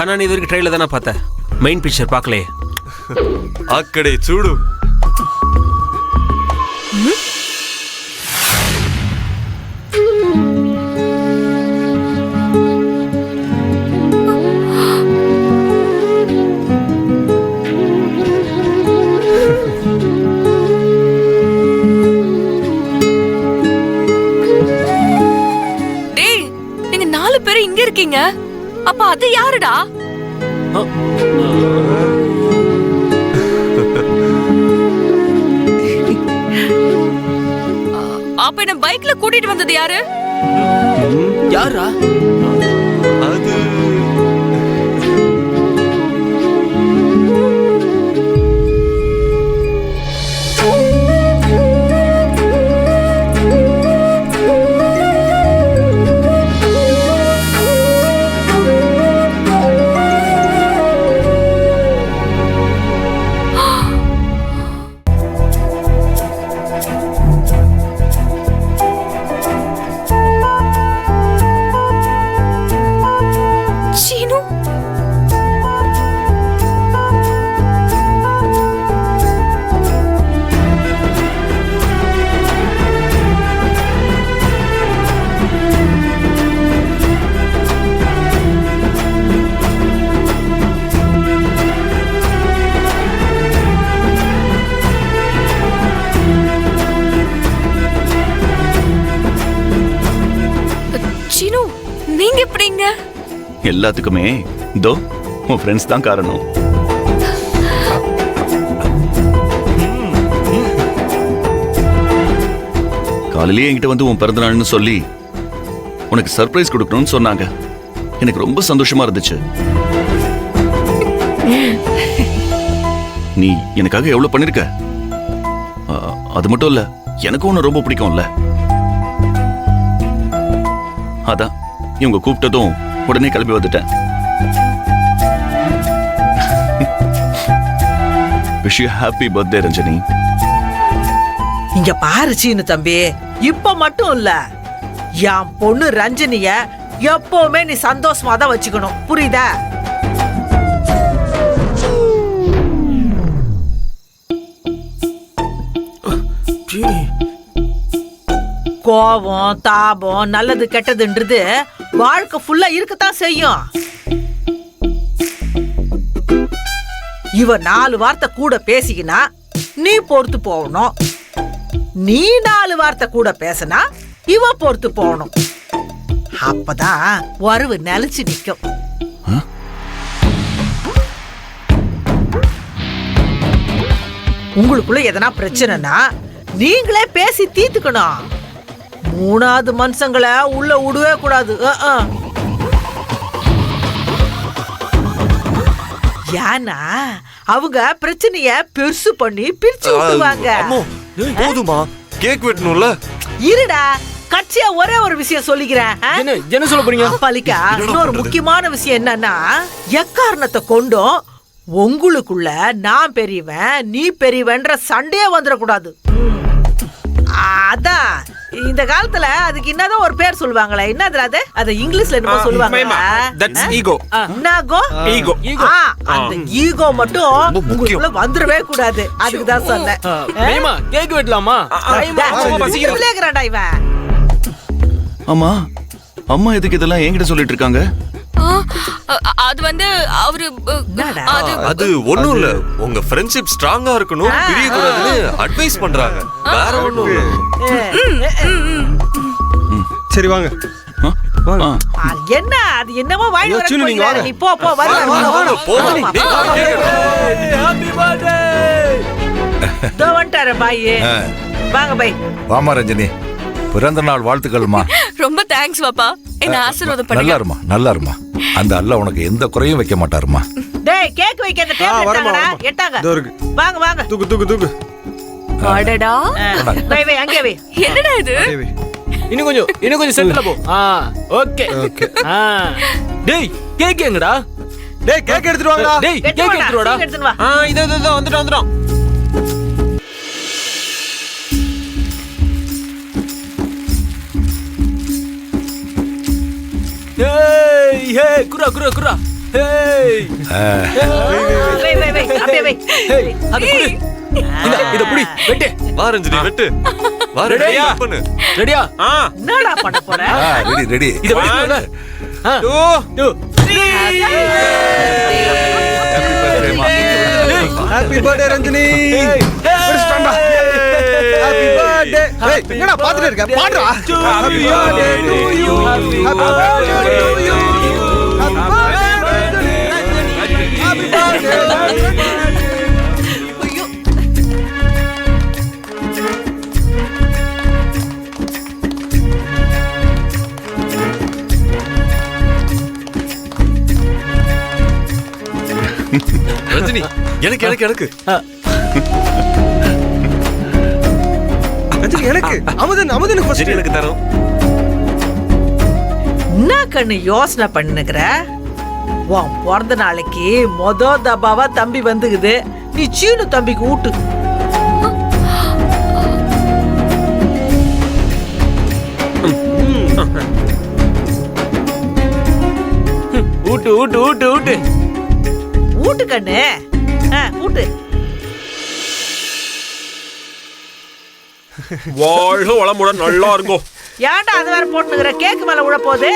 కన్నా నీ ఇదివరకు ట్రైలర్ దానా పాత మెయిన్ పిక్చర్ పాకలే అక్కడే చూడు. டேய், நீங்க 4 பேர் இங்க இருக்கீங்க. அப்ப அது யாருடா? அப்ப என்ன பைக்ல கூட்டிட்டு வந்தது யாரு? யாரா? அது சீனு. சீனு, நீங்க எப்படிங்க? எல்லாத்துக்குமே இதோ உன் ஃப்ரெண்ட்ஸ் தான் காரணம். காலையிலேயே என்கிட்ட வந்து உன் பிறந்த நாள்னு சொல்லி உனக்கு சர்ப்ரைஸ் கொடுக்கணும்னு சொன்னாங்க. எனக்கு ரொம்ப சந்தோஷமா இருந்துச்சு. நீ எனக்காக எவ்வளவு பண்ணிருக்க. அது மட்டும் இல்ல, எனக்கு உன்னை ரொம்ப பிடிக்கும்ல. அதான் இவங்க கூப்பிட்டதும் உடனே கிளம்பி வந்துட்டேன். Wish you happy birthday Ranjani. இங்க பாரு சீனு தம்பி, இப்ப மட்டும் இல்ல, என் பொண்ணு ரஞ்சனிய எப்பவுமே நீ சந்தோஷமா தான் வச்சுக்கணும், புரியுதா? கோபம் தாபம் நல்லது கெட்டதுன்றது வாழ்க்கை ஃபுல்லா இருக்கத்தான் செய்யும். இவ 4 வார்த்தை கூட பேசிக்கினா நீ பொறுத்து போகணும். நீ 4 வார்த்தை கூட பேசினா இவ பொறுத்து போகணும். அப்பதான் உறவு நிலைச்சு நிக்கும். உங்களுக்குள்ள எதனா பிரச்சனைனா நீங்களே பேசி தீர்த்துக்கணும். 3வது மனுஷங்களை உள்ள விடவே கூடாது. ஏன்னா அவங்க பிரச்சனைய பெருசு பண்ணி பிரிச்சு விட்டுவாங்க. போதுமா, கேக் வெட்டணும்ல. இருடா, கட்சியா ஒரே ஒரு விஷயம் சொல்லிக்கிறேன். என்ன சொல்ல போறீங்க? பலிக்கா இன்னொரு முக்கியமான விஷயம் என்னன்னா, எக்காரணத்தை கொண்டும் உங்களுக்குள்ள நான் பெரியவன் நீ பெரியவன்ற சண்டையே வந்துடக்கூடாது. அதான் இந்த காலத்துல அதுக்கு என்னதான் ஒரு பேர் சொல்லுவாங்களே, என்னது அது? அது இங்கிலீஷ்ல என்னமோ சொல்லுவாங்க. That's ego. என்னகோ? ஈகோ. அந்த ஈகோ மட்டும் உங்களுக்குள்ள வந்துடவே கூடாது. அதுக்கு தான் சொன்னேன். மேமா கேக் வெட்டலாமா? பசிக்கிறேன்டா இவன். ஆமா, அம்மா எதுக்கு இதெல்லாம் என்கிட்ட சொல்லிட்டு இருக்காங்க? அது வந்து அவரு அது ஒண்ணும் இல்ல, உங்க ஃப்ரெண்ட்ஷிப் ஸ்ட்ராங்கா இருக்கணும், பிரிய கூடாதுன்னு அட்வைஸ் பண்றாங்க. வேற ஒண்ணும் இல்ல. சரி வாங்க. என்ன அது என்னமோ வாங்கி வர நீங்க வாங்க. நீ போ போ வர. Happy birthday. தோ வந்துட்டாரு பாய். வாங்க பாய். வாமா ரஞ்சனி, பிறந்த நாள் வாழ்த்துக்கள்மா. ரொம்ப தேங்க்ஸ் பாப்பா, என்ன ஆசீர்வாதம் பண்ணுங்க. நல்லா இருமா, நல்லா இருமா. அந்த அல்ல உனக்கு எந்த குறையும் வைக்க மாட்டாருமா. டேய், கேக் வைக்க அந்த டேபிள் எடுத்தாங்கடா, எட்டாங்க. வாங்க வாங்க. தூக்கு தூக்கு தூக்கு. அடடா. வை வை அங்கே வை. என்னடா இது? இன்னும் கொஞ்சம் சென்டர்ல போ. Okay okay. டேய் கேக் எங்கடா? டேய் கேக் எடுத்துட்டு வாங்கடா. டேய் கேக் எடுத்துட்டு வாடா. எடுத்துட்டு வா. இதோ வந்துட்டோம். ஏய் குரா ஏய் வை, வை, வை, அப்படியே வை. ஏய் அது புடி இத புடி வெட்டு வா ரஞ்சினி வெட்டு வா ரெடி ரெடியா? பண்ணு ரெடியா என்னடா பண்ண போற? ரெடி ரெடி இத வெட்டுல 2 ஹாப்பி பர்த்டே ரஞ்சினி பிடிச்சிட்டான்டா ஹாப்பி பர்த்டே ஏய் என்னடா பாத்துட்டு இருக்க பாடுடா happy birthday to you happy birthday to you happy birthday Ranjini happy birthday ஐயோ. ரஞ்சினி எனக்கு எனக்கு எனக்கு ரஞ்சினி எனக்கு அமுதனுக்கு ஃபர்ஸ்ட் சரி எனக்கு தரோம் என்ன கண்ணு யோசனை பண்ணுகிற? உன் பிறந்த நாளைக்கு தபாவா தம்பி வந்துக்குது, நீ சீனு தம்பிக்கு ஊட்டு. ஊட்டு ஊட்டு ஊட்டு ஊட்டு ஊட்டு கண்ணு, ஊட்டு. வாழ்க வளமுடன் நல்லா இருக்கும். ஏன்டா அது வேற போட்டுக்கிற? கேக்கு மேல விழ போகுது.